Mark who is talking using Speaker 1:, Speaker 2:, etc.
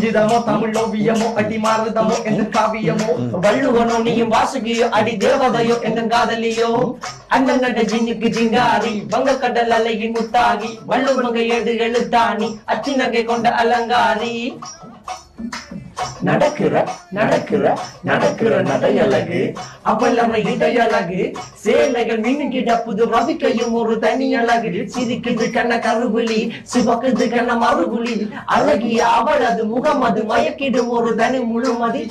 Speaker 1: ரஞ்சிதமோ தமிழ் ஓவியமோ அடி மாறுதமோ எந்த காவியமோ வள்ளுவனோ நீயும் வாசுகியோ அடி தேவதையோ எந்த காதலியோ அண்ணன் நட ஜின்னுக்கு ஜிங்காரி வங்க கடல் அலையின் முத்தாகி வள்ளுவங்க ஏடு எழுத்தாணி அச்சி நகை கொண்ட அலங்காரி நடக்கிற நடக்கிற நடக்கிற நடையழகு அவளம இடையழகு சேலைகள் மின்னுகிட புது ரவிக்கையும் ஒரு தனி அழகு சிரிக்குது கண்ண கருவிழி சிவக்குது கண்ண மறுபுலி அழகிய அவளது முகம் அது மயக்கிடும் ஒரு தனி முழுமதி